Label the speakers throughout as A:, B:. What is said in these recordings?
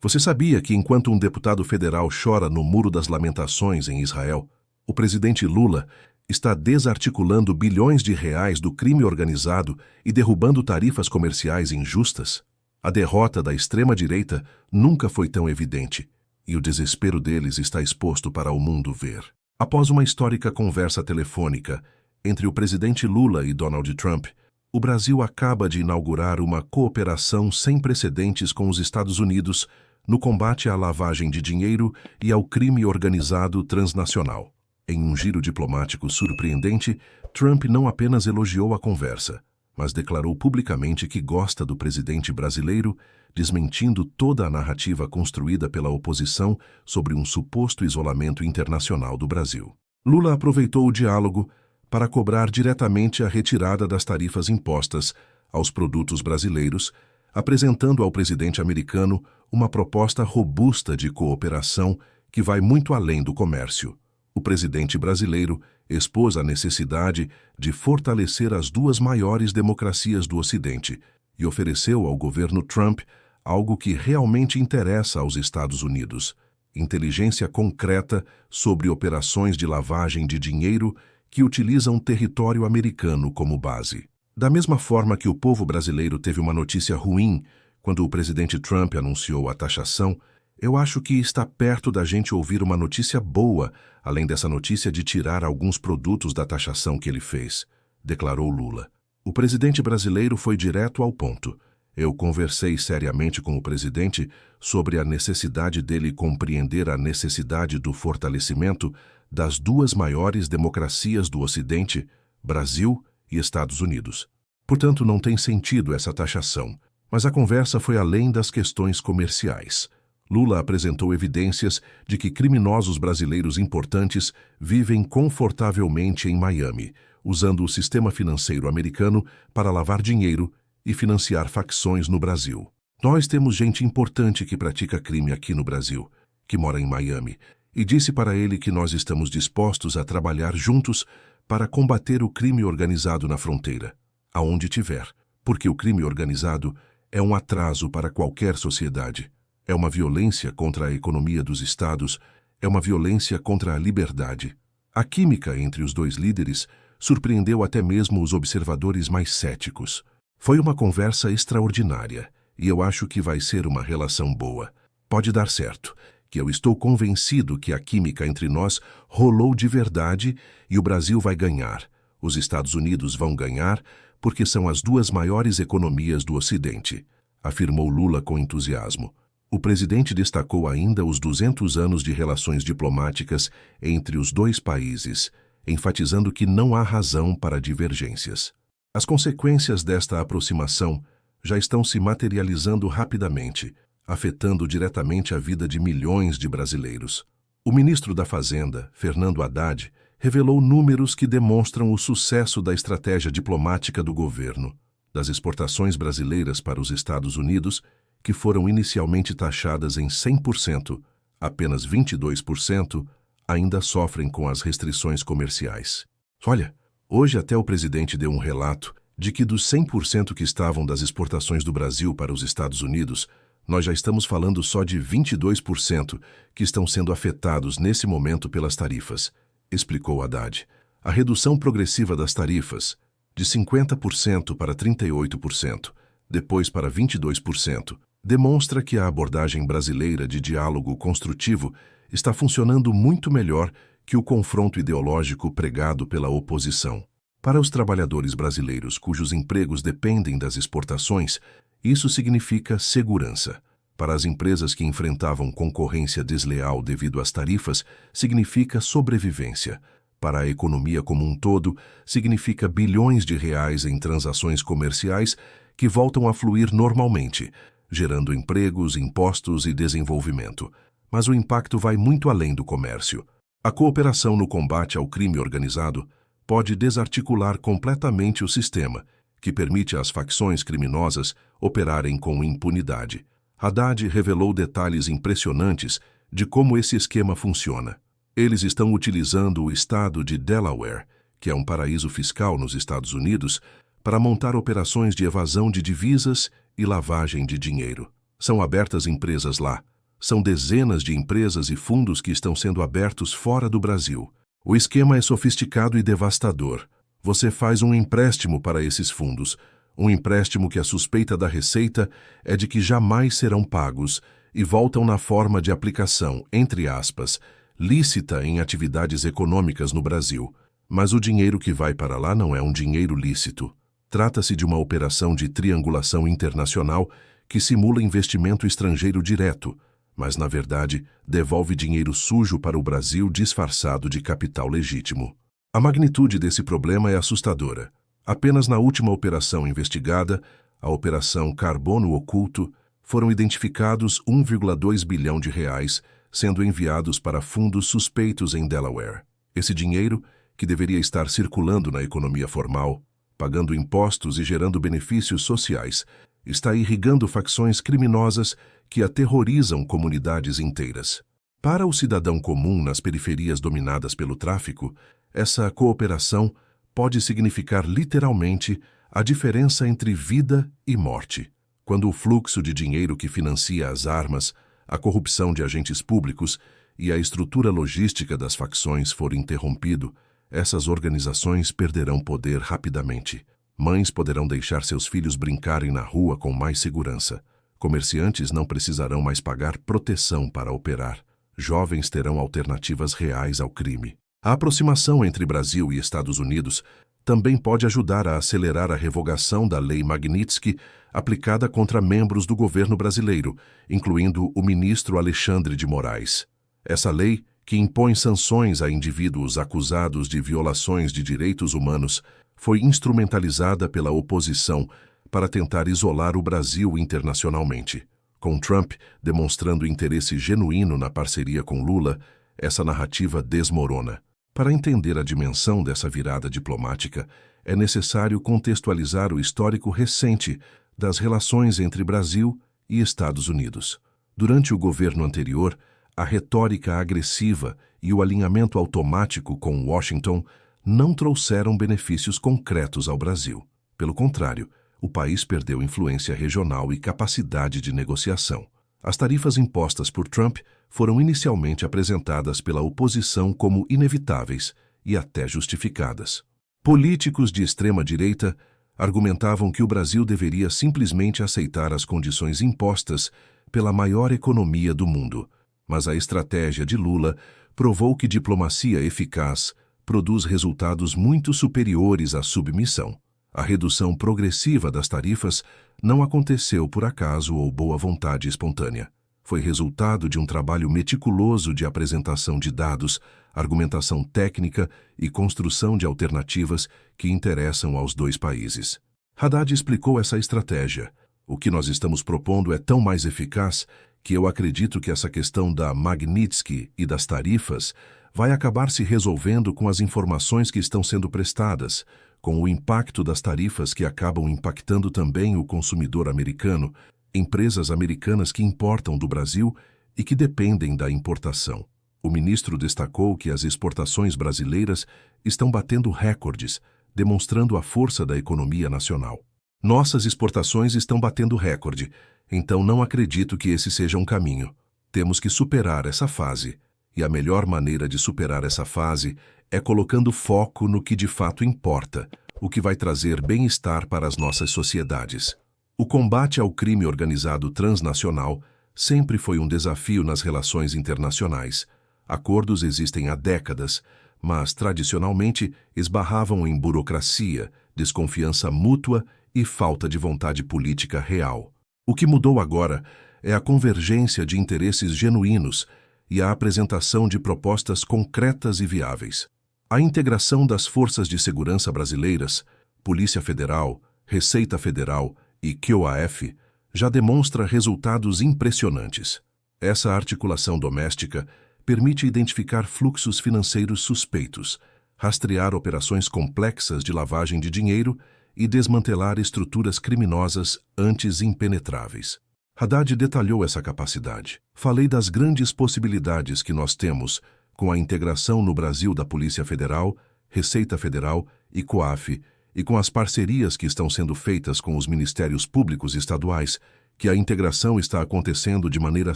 A: Você sabia que enquanto um deputado federal chora no Muro das Lamentações em Israel, o presidente Lula está desarticulando bilhões de reais do crime organizado e derrubando tarifas comerciais injustas? A derrota da extrema-direita nunca foi tão evidente, e o desespero deles está exposto para o mundo ver. Após uma histórica conversa telefônica entre o presidente Lula e Donald Trump, o Brasil acaba de inaugurar uma cooperação sem precedentes com os Estados Unidos no combate à lavagem de dinheiro e ao crime organizado transnacional. Em um giro diplomático surpreendente, Trump não apenas elogiou a conversa, mas declarou publicamente que gosta do presidente brasileiro, desmentindo toda a narrativa construída pela oposição sobre um suposto isolamento internacional do Brasil. Lula aproveitou o diálogo para cobrar diretamente a retirada das tarifas impostas aos produtos brasileiros, apresentando ao presidente americano uma proposta robusta de cooperação que vai muito além do comércio. O presidente brasileiro expôs a necessidade de fortalecer as duas maiores democracias do Ocidente e ofereceu ao governo Trump algo que realmente interessa aos Estados Unidos: inteligência concreta sobre operações de lavagem de dinheiro que utilizam território americano como base. Da mesma forma que o povo brasileiro teve uma notícia ruim quando o presidente Trump anunciou a taxação, eu acho que está perto da gente ouvir uma notícia boa, além dessa notícia de tirar alguns produtos da taxação que ele fez, declarou Lula. O presidente brasileiro foi direto ao ponto. Eu conversei seriamente com o presidente sobre a necessidade dele compreender a necessidade do fortalecimento das duas maiores democracias do Ocidente, Brasil e Estados Unidos. Portanto, não tem sentido essa taxação. Mas a conversa foi além das questões comerciais. Lula apresentou evidências de que criminosos brasileiros importantes vivem confortavelmente em Miami, usando o sistema financeiro americano para lavar dinheiro e financiar facções no Brasil. Nós temos gente importante que pratica crime aqui no Brasil, que mora em Miami, e disse para ele que nós estamos dispostos a trabalhar juntos para combater o crime organizado na fronteira, aonde tiver, porque o crime organizado é um atraso para qualquer sociedade. É uma violência contra a economia dos estados, é uma violência contra a liberdade. A química entre os dois líderes surpreendeu até mesmo os observadores mais céticos. Foi uma conversa extraordinária, e eu acho que vai ser uma relação boa. Pode dar certo, que eu estou convencido que a química entre nós rolou de verdade e o Brasil vai ganhar. Os Estados Unidos vão ganhar porque são as duas maiores economias do Ocidente, afirmou Lula com entusiasmo. O presidente destacou ainda os 200 anos de relações diplomáticas entre os dois países, enfatizando que não há razão para divergências. As consequências desta aproximação já estão se materializando rapidamente, afetando diretamente a vida de milhões de brasileiros. O ministro da Fazenda, Fernando Haddad, revelou números que demonstram o sucesso da estratégia diplomática do governo, das exportações brasileiras para os Estados Unidos, que foram inicialmente taxadas em 100%, apenas 22% ainda sofrem com as restrições comerciais. Olha, hoje até o presidente deu um relato de que dos 100% que estavam das exportações do Brasil para os Estados Unidos, nós já estamos falando só de 22% que estão sendo afetados nesse momento pelas tarifas, explicou Haddad. A redução progressiva das tarifas, de 50% para 38%, depois para 22%, demonstra que a abordagem brasileira de diálogo construtivo está funcionando muito melhor que o confronto ideológico pregado pela oposição. Para os trabalhadores brasileiros cujos empregos dependem das exportações, isso significa segurança. Para as empresas que enfrentavam concorrência desleal devido às tarifas, significa sobrevivência. Para a economia como um todo, significa bilhões de reais em transações comerciais que voltam a fluir normalmente, gerando empregos, impostos e desenvolvimento. Mas o impacto vai muito além do comércio. A cooperação no combate ao crime organizado pode desarticular completamente o sistema, que permite às facções criminosas operarem com impunidade. Haddad revelou detalhes impressionantes de como esse esquema funciona. Eles estão utilizando o estado de Delaware, que é um paraíso fiscal nos Estados Unidos, para montar operações de evasão de divisas e lavagem de dinheiro. São abertas empresas lá, São dezenas de empresas e fundos que estão sendo abertos fora do Brasil. O esquema é sofisticado e devastador. Você faz um empréstimo para esses fundos, um empréstimo que a suspeita da Receita é de que jamais serão pagos e voltam na forma de aplicação, entre aspas, lícita em atividades econômicas no Brasil. Mas o dinheiro que vai para lá não é um dinheiro lícito. Trata-se de uma operação de triangulação internacional que simula investimento estrangeiro direto, mas, na verdade, devolve dinheiro sujo para o Brasil disfarçado de capital legítimo. A magnitude desse problema é assustadora. Apenas na última operação investigada, a Operação Carbono Oculto, foram identificados 1,2 bilhão de reais sendo enviados para fundos suspeitos em Delaware. Esse dinheiro, que deveria estar circulando na economia formal, pagando impostos e gerando benefícios sociais, está irrigando facções criminosas que aterrorizam comunidades inteiras. Para o cidadão comum nas periferias dominadas pelo tráfico, essa cooperação pode significar literalmente a diferença entre vida e morte. Quando o fluxo de dinheiro que financia as armas, a corrupção de agentes públicos e a estrutura logística das facções for interrompido, essas organizações perderão poder rapidamente. Mães poderão deixar seus filhos brincarem na rua com mais segurança. Comerciantes não precisarão mais pagar proteção para operar. Jovens terão alternativas reais ao crime. A aproximação entre Brasil e Estados Unidos também pode ajudar a acelerar a revogação da Lei Magnitsky aplicada contra membros do governo brasileiro, incluindo o ministro Alexandre de Moraes. Essa lei, que impõe sanções a indivíduos acusados de violações de direitos humanos, foi instrumentalizada pela oposição para tentar isolar o Brasil internacionalmente. Com Trump demonstrando interesse genuíno na parceria com Lula, essa narrativa desmorona. Para entender a dimensão dessa virada diplomática, é necessário contextualizar o histórico recente das relações entre Brasil e Estados Unidos. Durante o governo anterior, a retórica agressiva e o alinhamento automático com Washington não trouxeram benefícios concretos ao Brasil. Pelo contrário, o país perdeu influência regional e capacidade de negociação. As tarifas impostas por Trump foram inicialmente apresentadas pela oposição como inevitáveis e até justificadas. Políticos de extrema-direita argumentavam que o Brasil deveria simplesmente aceitar as condições impostas pela maior economia do mundo, mas a estratégia de Lula provou que diplomacia eficaz produz resultados muito superiores à submissão. A redução progressiva das tarifas não aconteceu por acaso ou boa vontade espontânea. Foi resultado de um trabalho meticuloso de apresentação de dados, argumentação técnica e construção de alternativas que interessam aos dois países. Haddad explicou essa estratégia. O que nós estamos propondo é tão mais eficaz que eu acredito que essa questão da Magnitsky e das tarifas vai acabar se resolvendo com as informações que estão sendo prestadas, com o impacto das tarifas que acabam impactando também o consumidor americano, empresas americanas que importam do Brasil e que dependem da importação. O ministro destacou que as exportações brasileiras estão batendo recordes, demonstrando a força da economia nacional. Nossas exportações estão batendo recorde, então não acredito que esse seja um caminho. Temos que superar essa fase, e a melhor maneira de superar essa fase é colocando foco no que de fato importa, o que vai trazer bem-estar para as nossas sociedades. O combate ao crime organizado transnacional sempre foi um desafio nas relações internacionais. Acordos existem há décadas, mas tradicionalmente esbarravam em burocracia, desconfiança mútua e falta de vontade política real. O que mudou agora é a convergência de interesses genuínos e a apresentação de propostas concretas e viáveis. A integração das forças de segurança brasileiras, Polícia Federal, Receita Federal e QAF, já demonstra resultados impressionantes. Essa articulação doméstica permite identificar fluxos financeiros suspeitos, rastrear operações complexas de lavagem de dinheiro e desmantelar estruturas criminosas antes impenetráveis. Haddad detalhou essa capacidade. Falei das grandes possibilidades que nós temos com a integração no Brasil da Polícia Federal, Receita Federal e COAF, e com as parcerias que estão sendo feitas com os ministérios públicos estaduais, que a integração está acontecendo de maneira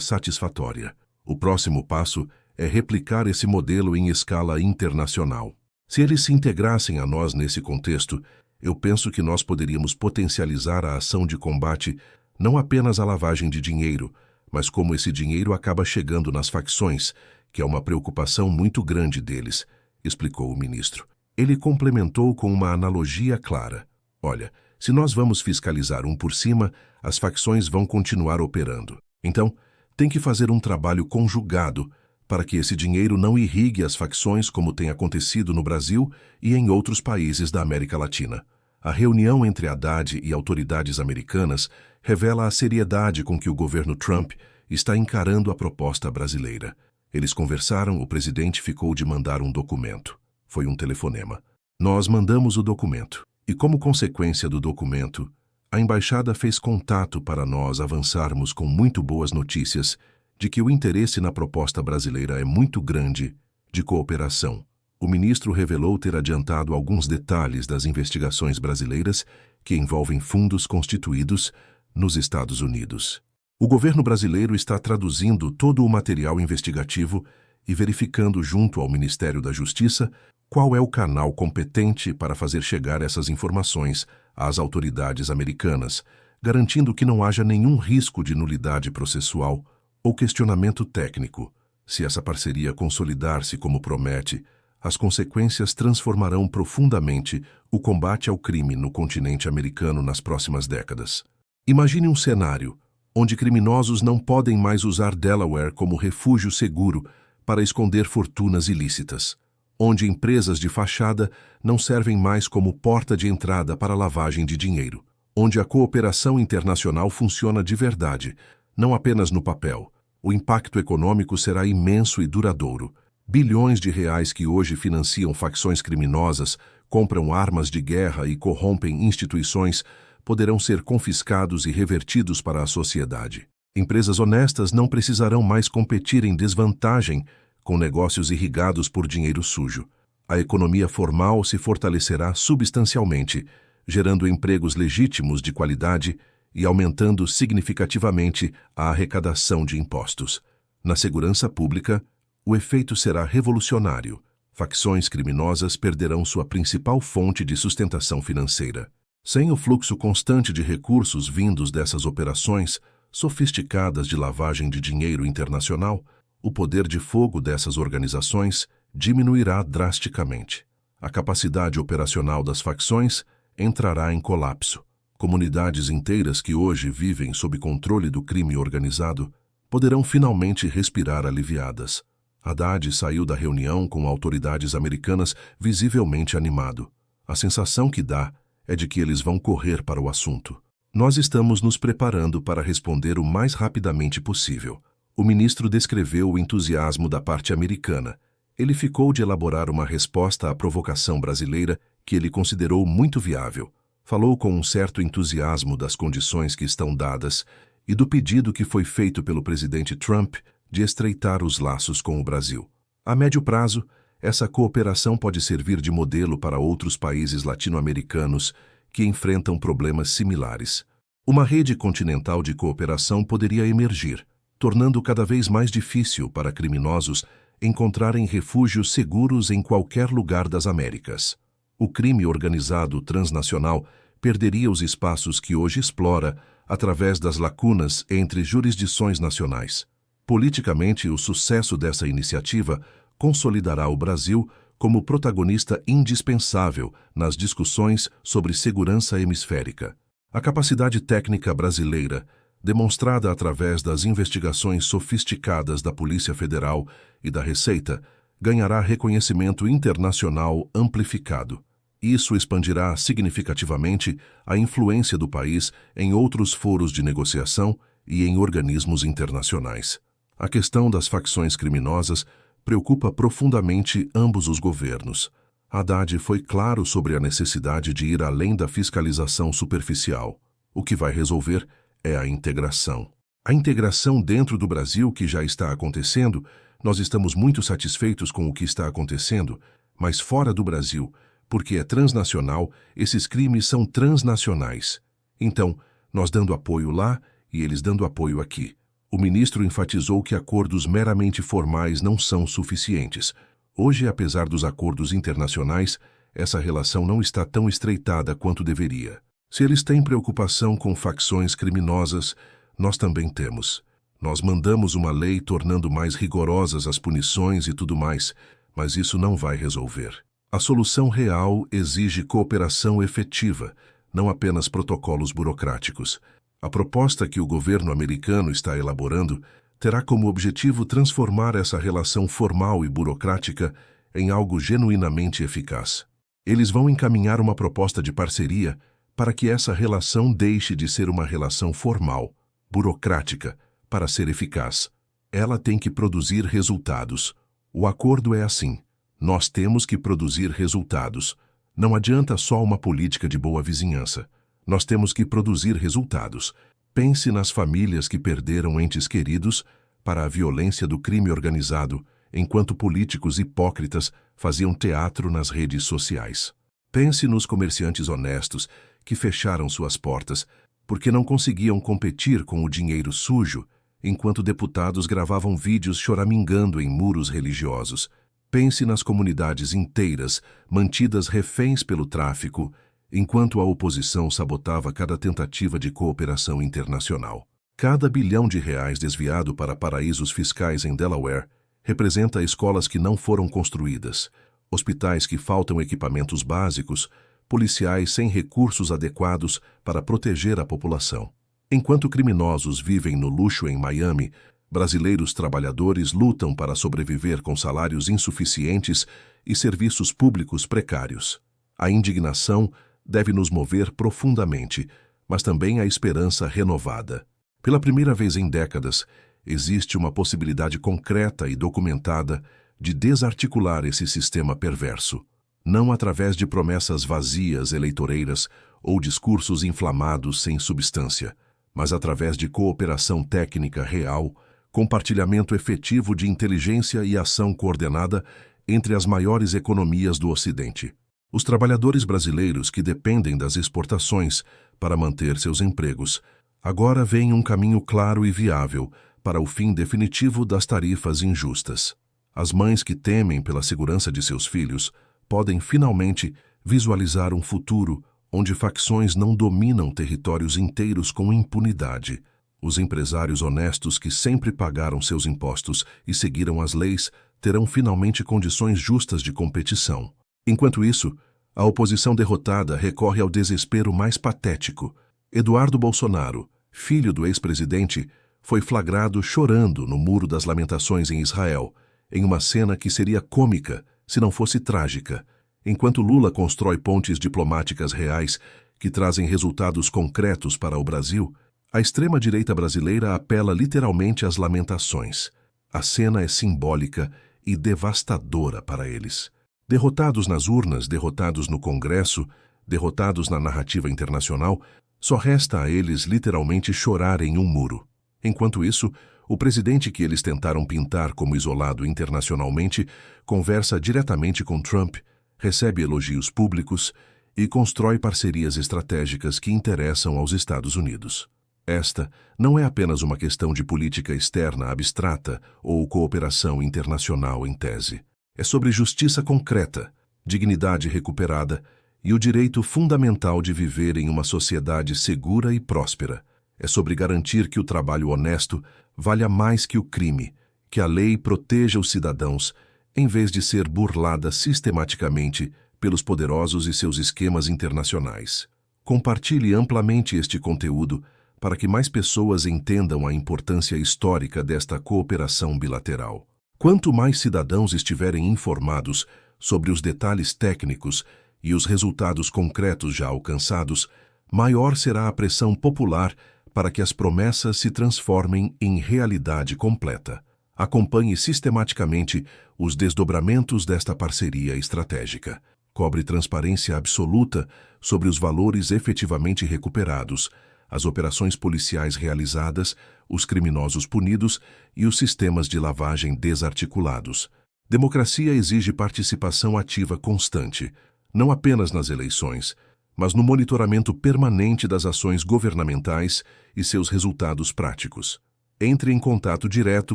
A: satisfatória. O próximo passo é replicar esse modelo em escala internacional. Se eles se integrassem a nós nesse contexto, eu penso que nós poderíamos potencializar a ação de combate não apenas à lavagem de dinheiro, mas como esse dinheiro acaba chegando nas facções, que é uma preocupação muito grande deles, explicou o ministro. Ele complementou com uma analogia clara. Olha, se nós vamos fiscalizar um por cima, as facções vão continuar operando. Então, tem que fazer um trabalho conjugado para que esse dinheiro não irrigue as facções como tem acontecido no Brasil e em outros países da América Latina. A reunião entre Haddad e autoridades americanas revela a seriedade com que o governo Trump está encarando a proposta brasileira. Eles conversaram, o presidente ficou de mandar um documento. Foi um telefonema. Nós mandamos o documento. E como consequência do documento, a embaixada fez contato para nós avançarmos com muito boas notícias de que o interesse na proposta brasileira é muito grande de cooperação. O ministro revelou ter adiantado alguns detalhes das investigações brasileiras que envolvem fundos constituídos nos Estados Unidos. O governo brasileiro está traduzindo todo o material investigativo e verificando junto ao Ministério da Justiça qual é o canal competente para fazer chegar essas informações às autoridades americanas, garantindo que não haja nenhum risco de nulidade processual ou questionamento técnico. Se essa parceria consolidar-se como promete, as consequências transformarão profundamente o combate ao crime no continente americano nas próximas décadas. Imagine um cenário onde criminosos não podem mais usar Delaware como refúgio seguro para esconder fortunas ilícitas, onde empresas de fachada não servem mais como porta de entrada para lavagem de dinheiro, onde a cooperação internacional funciona de verdade, não apenas no papel. O impacto econômico será imenso e duradouro. Bilhões de reais que hoje financiam facções criminosas, compram armas de guerra e corrompem instituições poderão ser confiscados e revertidos para a sociedade. Empresas honestas não precisarão mais competir em desvantagem com negócios irrigados por dinheiro sujo. A economia formal se fortalecerá substancialmente, gerando empregos legítimos de qualidade e aumentando significativamente a arrecadação de impostos. Na segurança pública, o efeito será revolucionário. Facções criminosas perderão sua principal fonte de sustentação financeira. Sem o fluxo constante de recursos vindos dessas operações sofisticadas de lavagem de dinheiro internacional, o poder de fogo dessas organizações diminuirá drasticamente. A capacidade operacional das facções entrará em colapso. Comunidades inteiras que hoje vivem sob controle do crime organizado poderão finalmente respirar aliviadas. Haddad saiu da reunião com autoridades americanas visivelmente animado. A sensação que dá é de que eles vão correr para o assunto. Nós estamos nos preparando para responder o mais rapidamente possível. O ministro descreveu o entusiasmo da parte americana. Ele ficou de elaborar uma resposta à provocação brasileira que ele considerou muito viável. Falou com um certo entusiasmo das condições que estão dadas e do pedido que foi feito pelo presidente Trump de estreitar os laços com o Brasil. A médio prazo, essa cooperação pode servir de modelo para outros países latino-americanos que enfrentam problemas similares. Uma rede continental de cooperação poderia emergir, tornando cada vez mais difícil para criminosos encontrarem refúgios seguros em qualquer lugar das Américas. O crime organizado transnacional perderia os espaços que hoje explora através das lacunas entre jurisdições nacionais. Politicamente, o sucesso dessa iniciativa consolidará o Brasil como protagonista indispensável nas discussões sobre segurança hemisférica. A capacidade técnica brasileira, demonstrada através das investigações sofisticadas da Polícia Federal e da Receita, ganhará reconhecimento internacional amplificado. Isso expandirá significativamente a influência do país em outros foros de negociação e em organismos internacionais. A questão das facções criminosas preocupa profundamente ambos os governos. Haddad foi claro sobre a necessidade de ir além da fiscalização superficial. O que vai resolver é a integração. A integração dentro do Brasil, que já está acontecendo, nós estamos muito satisfeitos com o que está acontecendo, mas fora do Brasil, porque é transnacional, esses crimes são transnacionais. Então, nós dando apoio lá e eles dando apoio aqui. O ministro enfatizou que acordos meramente formais não são suficientes. Hoje, apesar dos acordos internacionais, essa relação não está tão estreitada quanto deveria. Se eles têm preocupação com facções criminosas, nós também temos. Nós mandamos uma lei tornando mais rigorosas as punições e tudo mais, mas isso não vai resolver. A solução real exige cooperação efetiva, não apenas protocolos burocráticos. A proposta que o governo americano está elaborando terá como objetivo transformar essa relação formal e burocrática em algo genuinamente eficaz. Eles vão encaminhar uma proposta de parceria para que essa relação deixe de ser uma relação formal, burocrática, para ser eficaz. Ela tem que produzir resultados. O acordo é assim. Nós temos que produzir resultados. Não adianta só uma política de boa vizinhança. Nós temos que produzir resultados. Pense nas famílias que perderam entes queridos para a violência do crime organizado, enquanto políticos hipócritas faziam teatro nas redes sociais. Pense nos comerciantes honestos que fecharam suas portas porque não conseguiam competir com o dinheiro sujo, enquanto deputados gravavam vídeos choramingando em muros religiosos. Pense nas comunidades inteiras mantidas reféns pelo tráfico, enquanto a oposição sabotava cada tentativa de cooperação internacional. Cada bilhão de reais desviado para paraísos fiscais em Delaware representa escolas que não foram construídas, hospitais que faltam equipamentos básicos, policiais sem recursos adequados para proteger a população. Enquanto criminosos vivem no luxo em Miami, brasileiros trabalhadores lutam para sobreviver com salários insuficientes e serviços públicos precários. A indignação deve nos mover profundamente, mas também a esperança renovada. Pela primeira vez em décadas, existe uma possibilidade concreta e documentada de desarticular esse sistema perverso. Não através de promessas vazias eleitoreiras ou discursos inflamados sem substância, mas através de cooperação técnica real, compartilhamento efetivo de inteligência e ação coordenada entre as maiores economias do Ocidente. Os trabalhadores brasileiros que dependem das exportações para manter seus empregos agora veem um caminho claro e viável para o fim definitivo das tarifas injustas. As mães que temem pela segurança de seus filhos podem finalmente visualizar um futuro onde facções não dominam territórios inteiros com impunidade. Os empresários honestos que sempre pagaram seus impostos e seguiram as leis terão finalmente condições justas de competição. Enquanto isso, a oposição derrotada recorre ao desespero mais patético. Eduardo Bolsonaro, filho do ex-presidente, foi flagrado chorando no Muro das Lamentações em Israel, em uma cena que seria cômica se não fosse trágica, enquanto Lula constrói pontes diplomáticas reais que trazem resultados concretos para o Brasil. A extrema-direita brasileira apela literalmente às lamentações. A cena é simbólica e devastadora para eles. Derrotados nas urnas, derrotados no Congresso, derrotados na narrativa internacional, só resta a eles literalmente chorar em um muro. Enquanto isso, o presidente que eles tentaram pintar como isolado internacionalmente conversa diretamente com Trump, recebe elogios públicos e constrói parcerias estratégicas que interessam aos Estados Unidos. Esta não é apenas uma questão de política externa abstrata ou cooperação internacional em tese. É sobre justiça concreta, dignidade recuperada e o direito fundamental de viver em uma sociedade segura e próspera. É sobre garantir que o trabalho honesto valha mais que o crime, que a lei proteja os cidadãos, em vez de ser burlada sistematicamente pelos poderosos e seus esquemas internacionais. Compartilhe amplamente este conteúdo para que mais pessoas entendam a importância histórica desta cooperação bilateral. Quanto mais cidadãos estiverem informados sobre os detalhes técnicos e os resultados concretos já alcançados, maior será a pressão popular para que as promessas se transformem em realidade completa. Acompanhe sistematicamente os desdobramentos desta parceria estratégica. Cobre transparência absoluta sobre os valores efetivamente recuperados, as operações policiais realizadas, os criminosos punidos e os sistemas de lavagem desarticulados. Democracia exige participação ativa constante, não apenas nas eleições, mas no monitoramento permanente das ações governamentais e seus resultados práticos. Entre em contato direto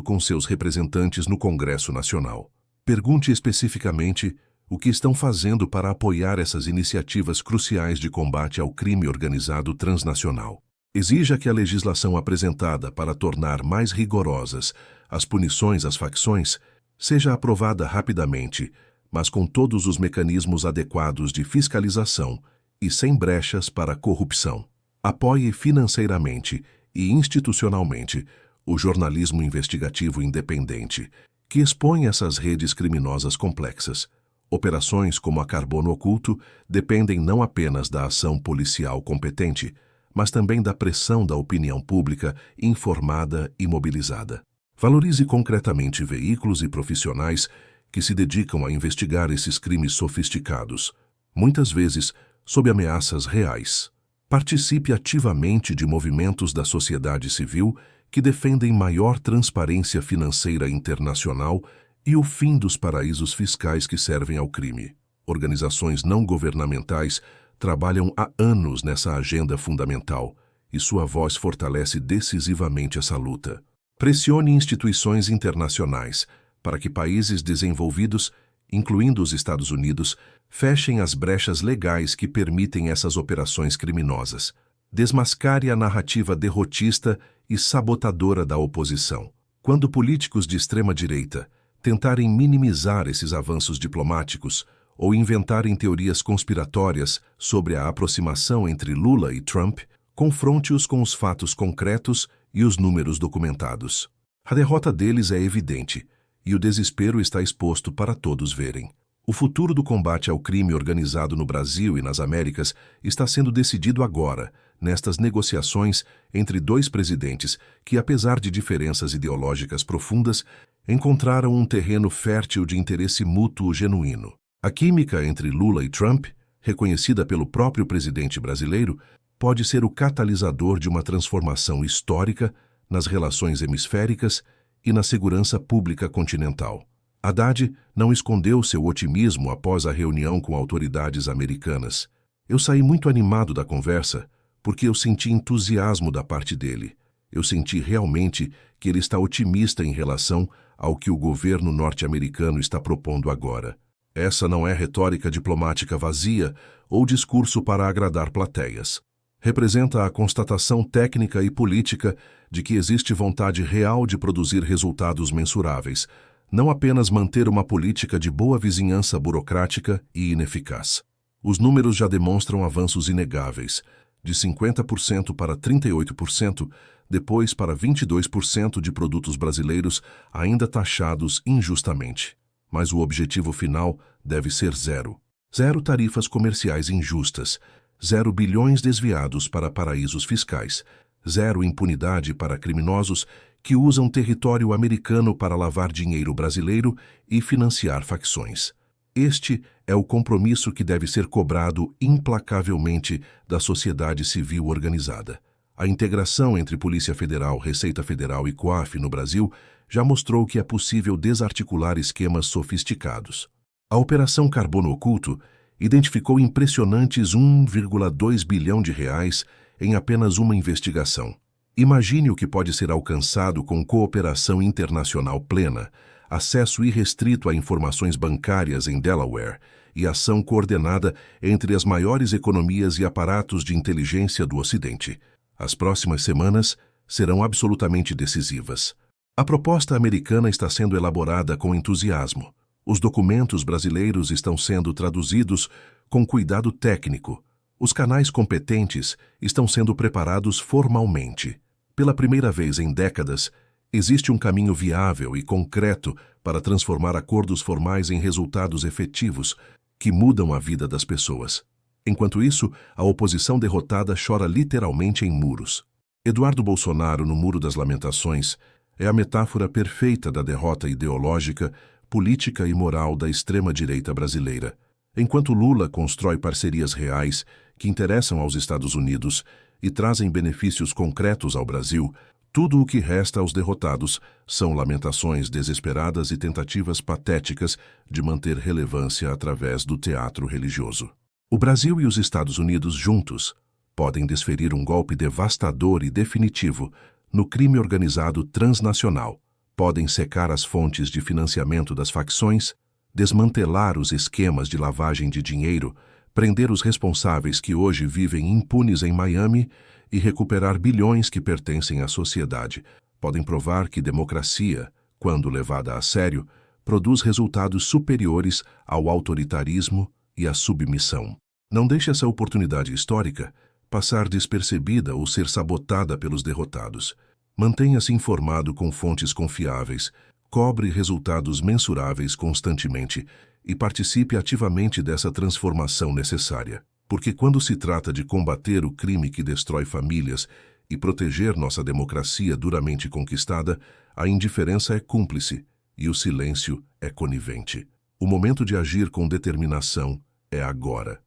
A: com seus representantes no Congresso Nacional. Pergunte especificamente o que estão fazendo para apoiar essas iniciativas cruciais de combate ao crime organizado transnacional. Exija que a legislação apresentada para tornar mais rigorosas as punições às facções seja aprovada rapidamente, mas com todos os mecanismos adequados de fiscalização e sem brechas para corrupção. Apoie financeiramente e institucionalmente o jornalismo investigativo independente, que expõe essas redes criminosas complexas. Operações como a Carbono Oculto dependem não apenas da ação policial competente, mas também da pressão da opinião pública informada e mobilizada. Valorize concretamente veículos e profissionais que se dedicam a investigar esses crimes sofisticados, muitas vezes sob ameaças reais. Participe ativamente de movimentos da sociedade civil que defendem maior transparência financeira internacional e o fim dos paraísos fiscais que servem ao crime. Organizações não governamentais trabalham há anos nessa agenda fundamental e sua voz fortalece decisivamente essa luta. Pressione instituições internacionais para que países desenvolvidos, incluindo os Estados Unidos, fechem as brechas legais que permitem essas operações criminosas. Desmascare a narrativa derrotista e sabotadora da oposição. Quando políticos de extrema-direita tentarem minimizar esses avanços diplomáticos ou inventarem teorias conspiratórias sobre a aproximação entre Lula e Trump, confronte-os com os fatos concretos e os números documentados. A derrota deles é evidente e o desespero está exposto para todos verem. O futuro do combate ao crime organizado no Brasil e nas Américas está sendo decidido agora, nestas negociações entre dois presidentes que, apesar de diferenças ideológicas profundas, encontraram um terreno fértil de interesse mútuo genuíno. A química entre Lula e Trump, reconhecida pelo próprio presidente brasileiro, pode ser o catalisador de uma transformação histórica nas relações hemisféricas e na segurança pública continental. Haddad não escondeu seu otimismo após a reunião com autoridades americanas. Eu saí muito animado da conversa porque eu senti entusiasmo da parte dele. Eu senti realmente que ele está otimista em relação ao que o governo norte-americano está propondo agora. Essa não é retórica diplomática vazia ou discurso para agradar plateias. Representa a constatação técnica e política de que existe vontade real de produzir resultados mensuráveis, não apenas manter uma política de boa vizinhança burocrática e ineficaz. Os números já demonstram avanços inegáveis, de 50% para 38%, depois para 22% de produtos brasileiros ainda taxados injustamente. Mas o objetivo final deve ser zero. Zero tarifas comerciais injustas, 0 bilhões desviados para paraísos fiscais, 0 impunidade para criminosos que usam território americano para lavar dinheiro brasileiro e financiar facções. Este é o compromisso que deve ser cobrado implacavelmente da sociedade civil organizada. A integração entre Polícia Federal, Receita Federal e COAF no Brasil já mostrou que é possível desarticular esquemas sofisticados. A Operação Carbono Oculto identificou impressionantes 1,2 bilhão de reais em apenas uma investigação. Imagine o que pode ser alcançado com cooperação internacional plena, acesso irrestrito a informações bancárias em Delaware e ação coordenada entre as maiores economias e aparatos de inteligência do Ocidente. As próximas semanas serão absolutamente decisivas. A proposta americana está sendo elaborada com entusiasmo. Os documentos brasileiros estão sendo traduzidos com cuidado técnico. Os canais competentes estão sendo preparados formalmente. Pela primeira vez em décadas, existe um caminho viável e concreto para transformar acordos formais em resultados efetivos que mudam a vida das pessoas. Enquanto isso, a oposição derrotada chora literalmente em muros. Eduardo Bolsonaro no Muro das Lamentações é a metáfora perfeita da derrota ideológica, política e moral da extrema-direita brasileira. Enquanto Lula constrói parcerias reais que interessam aos Estados Unidos e trazem benefícios concretos ao Brasil, tudo o que resta aos derrotados são lamentações desesperadas e tentativas patéticas de manter relevância através do teatro religioso. O Brasil e os Estados Unidos juntos podem desferir um golpe devastador e definitivo no crime organizado transnacional. Podem secar as fontes de financiamento das facções, desmantelar os esquemas de lavagem de dinheiro, prender os responsáveis que hoje vivem impunes em Miami e recuperar bilhões que pertencem à sociedade. Podem provar que democracia, quando levada a sério, produz resultados superiores ao autoritarismo e à submissão. Não deixe essa oportunidade histórica passar despercebida ou ser sabotada pelos derrotados. Mantenha-se informado com fontes confiáveis, cobre resultados mensuráveis constantemente e participe ativamente dessa transformação necessária. Porque quando se trata de combater o crime que destrói famílias e proteger nossa democracia duramente conquistada, a indiferença é cúmplice e o silêncio é conivente. O momento de agir com determinação é agora.